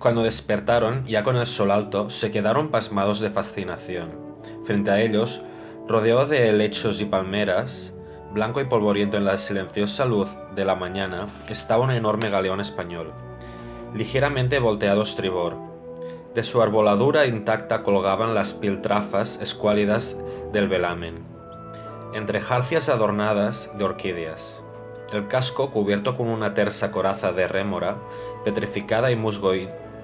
Cuando despertaron, ya con el sol alto, se quedaron pasmados de fascinación. Frente a ellos, rodeado de helechos y palmeras, blanco y polvoriento en la silenciosa luz de la mañana, estaba un enorme galeón español, ligeramente volteado a estribor. De su arboladura intacta colgaban las piltrafas escuálidas del velamen, entre jarcias adornadas de orquídeas. El casco, cubierto con una tersa coraza de rémora, petrificada y musgo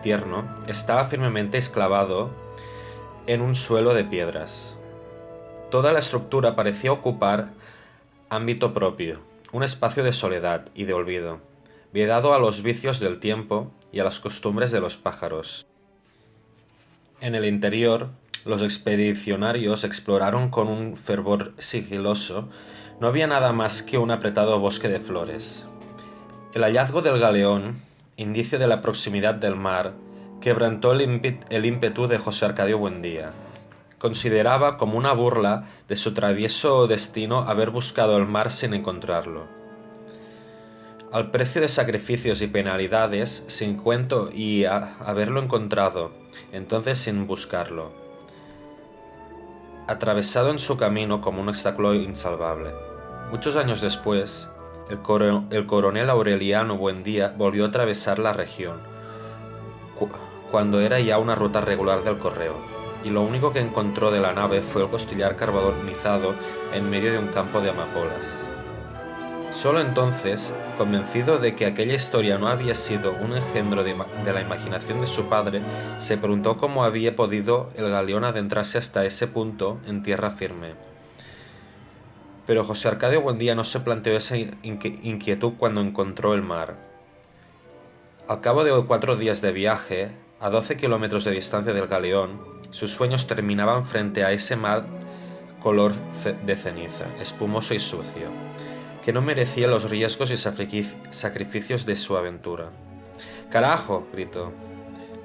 tierno, estaba firmemente esclavado en un suelo de piedras. Toda la estructura parecía ocupar ámbito propio, un espacio de soledad y de olvido, vedado a los vicios del tiempo y a las costumbres de los pájaros. En el interior, los expedicionarios exploraron con un fervor sigiloso. No había nada más que un apretado bosque de flores. El hallazgo del galeón, indicio de la proximidad del mar, quebrantó el ímpetu de José Arcadio Buendía. Consideraba como una burla de su travieso destino haber buscado el mar sin encontrarlo. Al precio de sacrificios y penalidades, sin cuento y haberlo encontrado, entonces sin buscarlo, atravesado en su camino como un obstáculo insalvable. Muchos años después, el coronel Aureliano Buendía volvió a atravesar la región, cuando era ya una ruta regular del correo, y lo único que encontró de la nave fue el costillar carbonizado en medio de un campo de amapolas. Solo entonces, convencido de que aquella historia no había sido un engendro de la imaginación de su padre, se preguntó cómo había podido el galeón adentrarse hasta ese punto en tierra firme. Pero José Arcadio Buendía no se planteó esa inquietud cuando encontró el mar. Al cabo de 4 días de viaje, a 12 kilómetros de distancia del galeón, sus sueños terminaban frente a ese mar color de ceniza, espumoso y sucio, que no merecía los riesgos y sacrificios de su aventura. ¡Carajo!, gritó.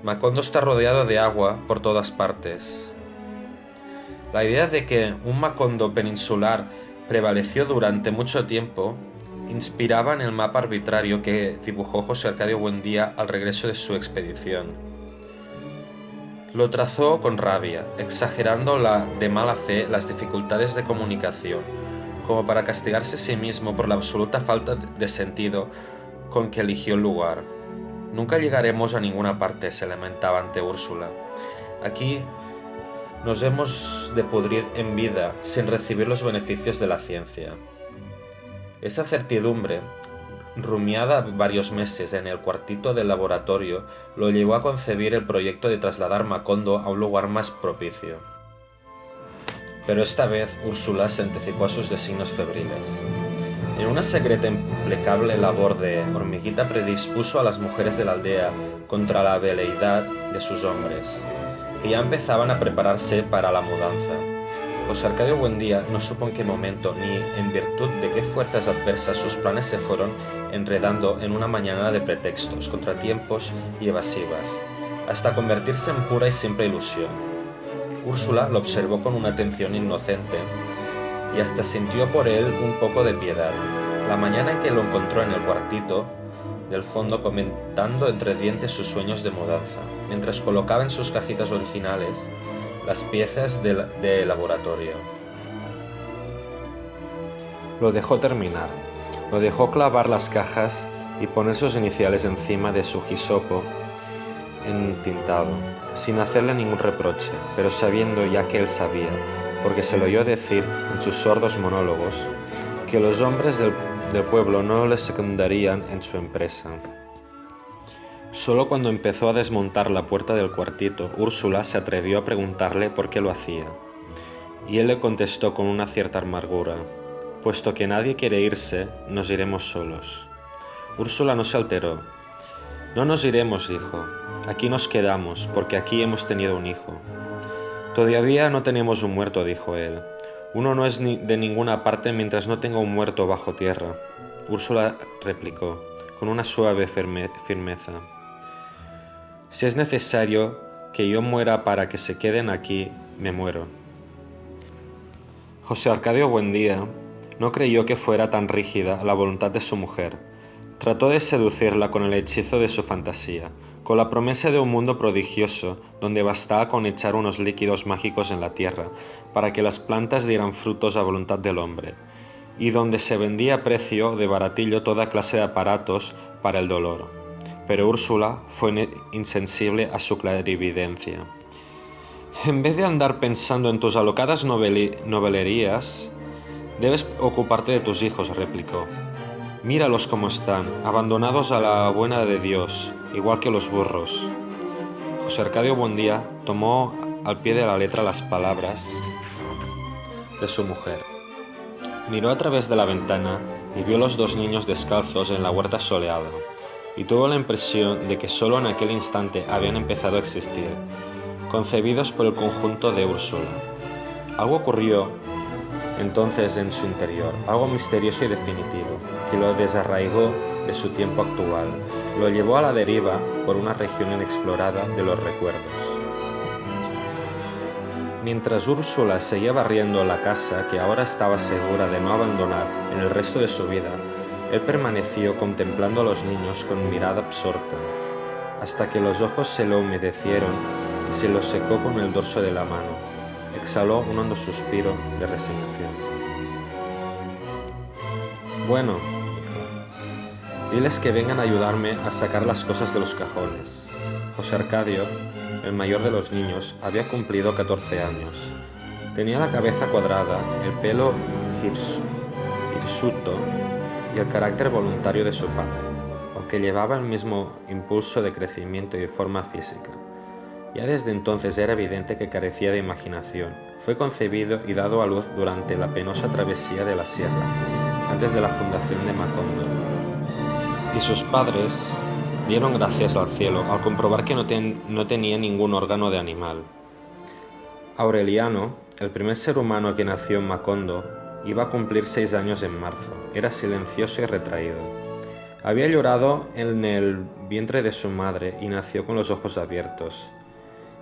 Macondo está rodeado de agua por todas partes. La idea de que un Macondo peninsular prevaleció durante mucho tiempo inspiraba en el mapa arbitrario que dibujó José Arcadio Buendía al regreso de su expedición. Lo trazó con rabia, exagerando de mala fe las dificultades de comunicación, como para castigarse a sí mismo por la absoluta falta de sentido con que eligió el lugar. Nunca llegaremos a ninguna parte, se lamentaba ante Úrsula. Aquí nos hemos de pudrir en vida sin recibir los beneficios de la ciencia. Esa certidumbre, rumiada varios meses en el cuartito del laboratorio, lo llevó a concebir el proyecto de trasladar Macondo a un lugar más propicio. Pero esta vez Úrsula se anticipó a sus designios febriles. En una secreta e implacable labor de hormiguita predispuso a las mujeres de la aldea contra la veleidad de sus hombres, que ya empezaban a prepararse para la mudanza. José Arcadio Buendía no supo en qué momento ni en virtud de qué fuerzas adversas sus planes se fueron enredando en una mañana de pretextos, contratiempos y evasivas, hasta convertirse en pura y simple ilusión. Úrsula lo observó con una atención inocente y hasta sintió por él un poco de piedad. La mañana en que lo encontró en el cuartito del fondo comentando entre dientes sus sueños de mudanza, mientras colocaba en sus cajitas originales las piezas de laboratorio. Lo dejó terminar, lo dejó clavar las cajas y poner sus iniciales encima de su hisopo entintado, sin hacerle ningún reproche, pero sabiendo ya que él sabía, porque se lo oyó decir en sus sordos monólogos, que los hombres del pueblo no le secundarían en su empresa. Solo cuando empezó a desmontar la puerta del cuartito, Úrsula se atrevió a preguntarle por qué lo hacía, y él le contestó con una cierta amargura: puesto que nadie quiere irse, nos iremos solos. Úrsula no se alteró. No nos iremos, dijo. Aquí nos quedamos, porque aquí hemos tenido un hijo. Todavía no tenemos un muerto, dijo él. Uno no es de ninguna parte mientras no tenga un muerto bajo tierra. Úrsula replicó, con una suave firmeza. Si es necesario que yo muera para que se queden aquí, me muero. José Arcadio Buendía no creyó que fuera tan rígida la voluntad de su mujer. Trató de seducirla con el hechizo de su fantasía, con la promesa de un mundo prodigioso donde bastaba con echar unos líquidos mágicos en la tierra para que las plantas dieran frutos a voluntad del hombre, y donde se vendía a precio de baratillo toda clase de aparatos para el dolor. Pero Úrsula fue insensible a su clarividencia. En vez de andar pensando en tus alocadas novelerías, debes ocuparte de tus hijos, replicó. Míralos como están, abandonados a la buena de Dios, igual que los burros. José Arcadio Buendía tomó al pie de la letra las palabras de su mujer. Miró a través de la ventana y vio los dos niños descalzos en la huerta soleada, y tuvo la impresión de que solo en aquel instante habían empezado a existir, concebidos por el conjunto de Úrsula. Algo ocurrió entonces en su interior, algo misterioso y definitivo, que lo desarraigó de su tiempo actual, lo llevó a la deriva por una región inexplorada de los recuerdos. Mientras Úrsula seguía barriendo la casa que ahora estaba segura de no abandonar en el resto de su vida, él permaneció contemplando a los niños con mirada absorta, hasta que los ojos se le humedecieron y se los secó con el dorso de la mano. Exhaló un hondo suspiro de resignación. Bueno, dijo, diles que vengan a ayudarme a sacar las cosas de los cajones. José Arcadio, el mayor de los niños, había cumplido 14 años. Tenía la cabeza cuadrada, el pelo hirsuto y el carácter voluntario de su padre, aunque llevaba el mismo impulso de crecimiento y de forma física. Ya desde entonces era evidente que carecía de imaginación. Fue concebido y dado a luz durante la penosa travesía de la sierra, antes de la fundación de Macondo. Y sus padres dieron gracias al cielo al comprobar que no tenía ningún órgano de animal. Aureliano, el primer ser humano que nació en Macondo, iba a cumplir 6 años en marzo. Era silencioso y retraído. Había llorado en el vientre de su madre y nació con los ojos abiertos.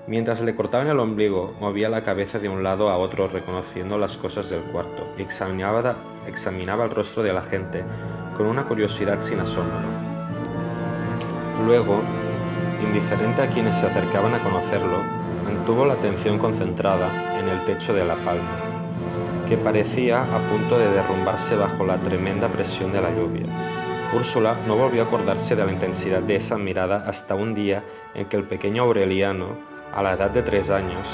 Mientras le cortaban el ombligo, movía la cabeza de un lado a otro reconociendo las cosas del cuarto y examinaba el rostro de la gente con una curiosidad sin asombro. Luego, indiferente a quienes se acercaban a conocerlo, mantuvo la atención concentrada en el techo de la palma, que parecía a punto de derrumbarse bajo la tremenda presión de la lluvia. Úrsula no volvió a acordarse de la intensidad de esa mirada hasta un día en que el pequeño Aureliano, a la edad de 3 años,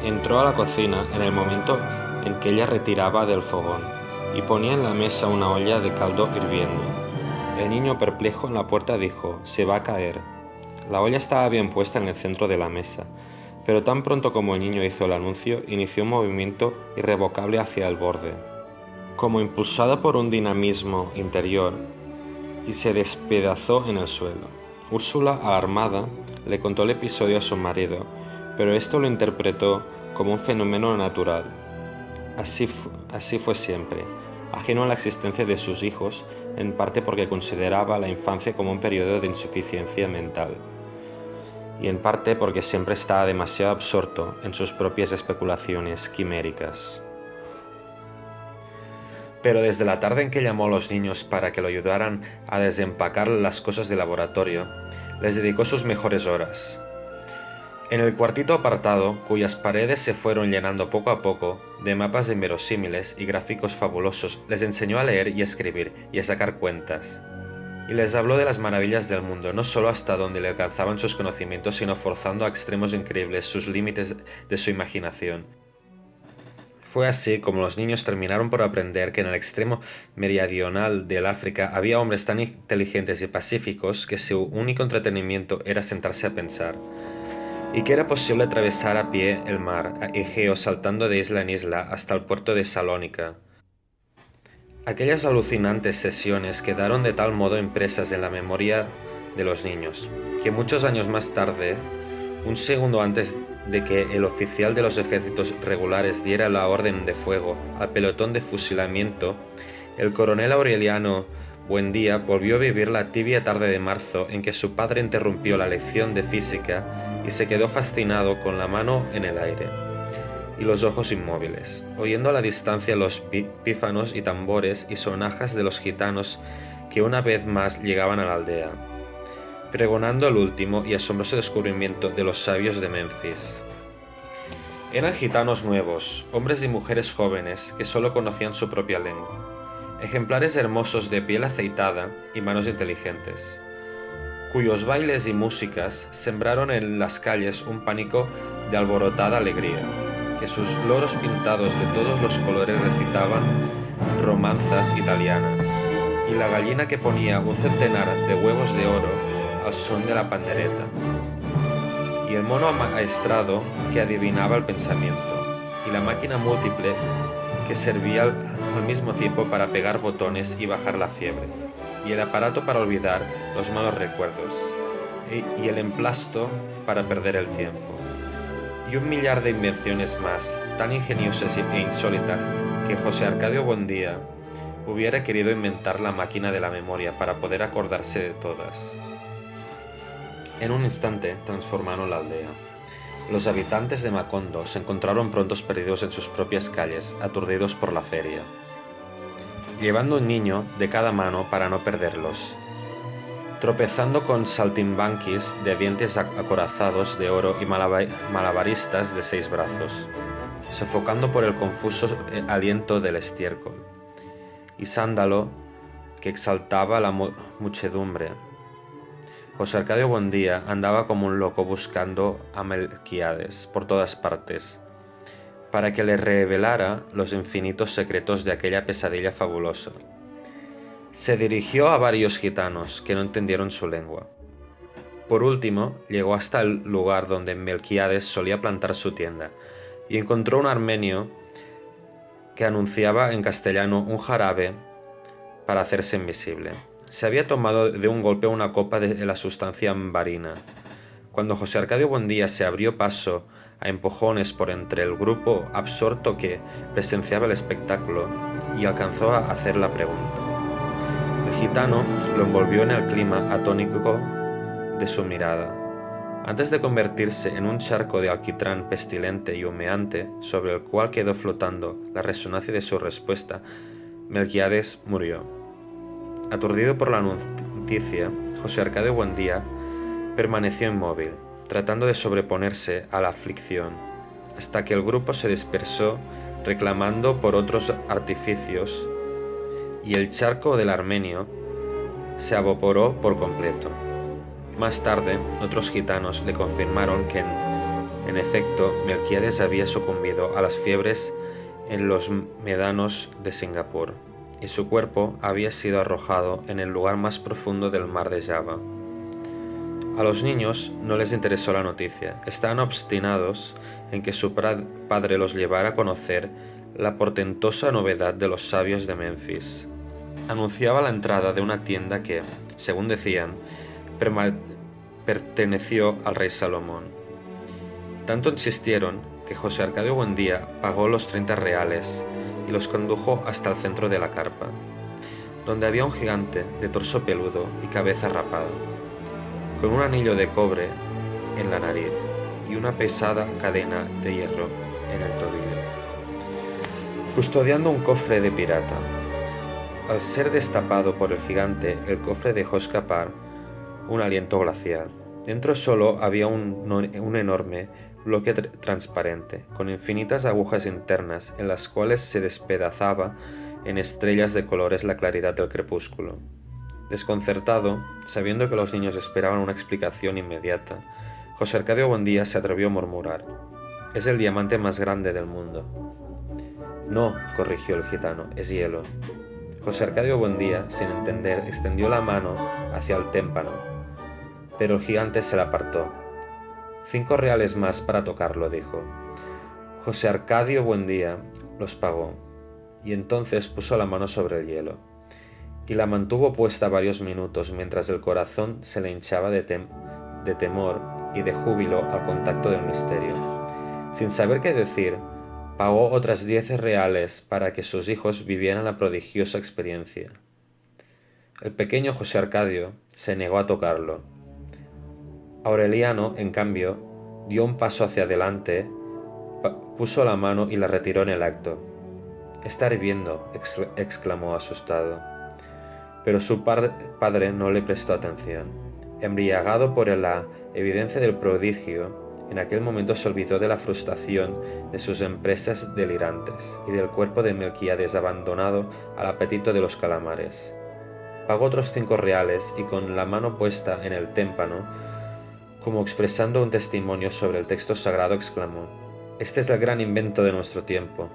entró a la cocina en el momento en que ella retiraba del fogón y ponía en la mesa una olla de caldo hirviendo. El niño, perplejo en la puerta, dijo: «Se va a caer». La olla estaba bien puesta en el centro de la mesa, pero tan pronto como el niño hizo el anuncio, inició un movimiento irrevocable hacia el borde, como impulsada por un dinamismo interior, y se despedazó en el suelo. Úrsula, alarmada, le contó el episodio a su marido, pero esto lo interpretó como un fenómeno natural. Así fue siempre, ajeno a la existencia de sus hijos, en parte porque consideraba la infancia como un periodo de insuficiencia mental, y en parte porque siempre estaba demasiado absorto en sus propias especulaciones quiméricas. Pero desde la tarde en que llamó a los niños para que lo ayudaran a desempacar las cosas del laboratorio, les dedicó sus mejores horas. En el cuartito apartado, cuyas paredes se fueron llenando poco a poco de mapas inverosímiles y gráficos fabulosos, les enseñó a leer y a escribir y a sacar cuentas. Y les habló de las maravillas del mundo, no solo hasta donde le alcanzaban sus conocimientos, sino forzando a extremos increíbles sus límites de su imaginación. Fue así como los niños terminaron por aprender que en el extremo meridional del África había hombres tan inteligentes y pacíficos que su único entretenimiento era sentarse a pensar, y que era posible atravesar a pie el mar Egeo saltando de isla en isla hasta el puerto de Salónica. Aquellas alucinantes sesiones quedaron de tal modo impresas en la memoria de los niños, que muchos años más tarde, un segundo antes de que el oficial de los ejércitos regulares diera la orden de fuego al pelotón de fusilamiento, el coronel Aureliano Buendía volvió a vivir la tibia tarde de marzo en que su padre interrumpió la lección de física y se quedó fascinado con la mano en el aire y los ojos inmóviles, oyendo a la distancia los pífanos y tambores y sonajas de los gitanos que una vez más llegaban a la aldea. pregonando el último y asombroso descubrimiento de los sabios de Memphis. Eran gitanos nuevos, hombres y mujeres jóvenes que solo conocían su propia lengua, ejemplares hermosos de piel aceitada y manos inteligentes, cuyos bailes y músicas sembraron en las calles un pánico de alborotada alegría, que sus loros pintados de todos los colores recitaban romanzas italianas, y la gallina que ponía un centenar de huevos de oro al son de la pandereta, y el mono amaestrado que adivinaba el pensamiento, y la máquina múltiple que servía al mismo tiempo para pegar botones y bajar la fiebre, y el aparato para olvidar los malos recuerdos, y el emplasto para perder el tiempo, y un millar de invenciones más, tan ingeniosas e insólitas que José Arcadio Buendía hubiera querido inventar la máquina de la memoria para poder acordarse de todas. En un instante transformaron la aldea. Los habitantes de Macondo se encontraron prontos perdidos en sus propias calles, aturdidos por la feria, llevando un niño de cada mano para no perderlos, tropezando con saltimbanquis de dientes acorazados de oro y malabaristas de 6 brazos, sofocando por el confuso aliento del estiércol, y sándalo que exaltaba la muchedumbre. José Arcadio Buendía andaba como un loco buscando a Melquíades por todas partes, para que le revelara los infinitos secretos de aquella pesadilla fabulosa. Se dirigió a varios gitanos que no entendieron su lengua. Por último, llegó hasta el lugar donde Melquíades solía plantar su tienda, y encontró un armenio que anunciaba en castellano un jarabe para hacerse invisible. Se había tomado de un golpe una copa de la sustancia ambarina. Cuando José Arcadio Buendía se abrió paso a empujones por entre el grupo absorto que presenciaba el espectáculo y alcanzó a hacer la pregunta, el gitano lo envolvió en el clima atónico de su mirada. Antes de convertirse en un charco de alquitrán pestilente y humeante sobre el cual quedó flotando la resonancia de su respuesta, Melquíades murió. Aturdido por la noticia, José Arcadio Buendía permaneció inmóvil, tratando de sobreponerse a la aflicción, hasta que el grupo se dispersó reclamando por otros artificios y el charco del armenio se evaporó por completo. Más tarde, otros gitanos le confirmaron que, en efecto, Melquíades había sucumbido a las fiebres en los médanos de Singapur, y su cuerpo había sido arrojado en el lugar más profundo del mar de Java. A los niños no les interesó la noticia, estaban obstinados en que su padre los llevara a conocer la portentosa novedad de los sabios de Memphis. Anunciaba la entrada de una tienda que, según decían, perteneció al rey Salomón. Tanto insistieron que José Arcadio Buendía pagó los 30 reales y los condujo hasta el centro de la carpa, donde había un gigante de torso peludo y cabeza rapada, con un anillo de cobre en la nariz y una pesada cadena de hierro en el tobillo, custodiando un cofre de pirata. Al ser destapado por el gigante, el cofre dejó escapar un aliento glacial. Dentro solo había un enorme bloque transparente, con infinitas agujas internas en las cuales se despedazaba en estrellas de colores la claridad del crepúsculo. Desconcertado, sabiendo que los niños esperaban una explicación inmediata, José Arcadio Buendía se atrevió a murmurar: «Es el diamante más grande del mundo». «No», corrigió el gitano, «es hielo». José Arcadio Buendía, sin entender, extendió la mano hacia el témpano, pero el gigante se la apartó. «5 reales más para tocarlo», dijo. José Arcadio Buendía los pagó, y entonces puso la mano sobre el hielo, y la mantuvo puesta varios minutos mientras el corazón se le hinchaba de temor y de júbilo al contacto del misterio. Sin saber qué decir, pagó otras 10 reales para que sus hijos vivieran la prodigiosa experiencia. El pequeño José Arcadio se negó a tocarlo. Aureliano, en cambio, dio un paso hacia adelante, puso la mano y la retiró en el acto. «Está hirviendo», exclamó asustado. Pero su padre no le prestó atención. Embriagado por la evidencia del prodigio, en aquel momento se olvidó de la frustración de sus empresas delirantes y del cuerpo de Melquíades abandonado al apetito de los calamares. Pagó otros 5 reales y con la mano puesta en el témpano, como expresando un testimonio sobre el texto sagrado, exclamó: «Este es el gran invento de nuestro tiempo.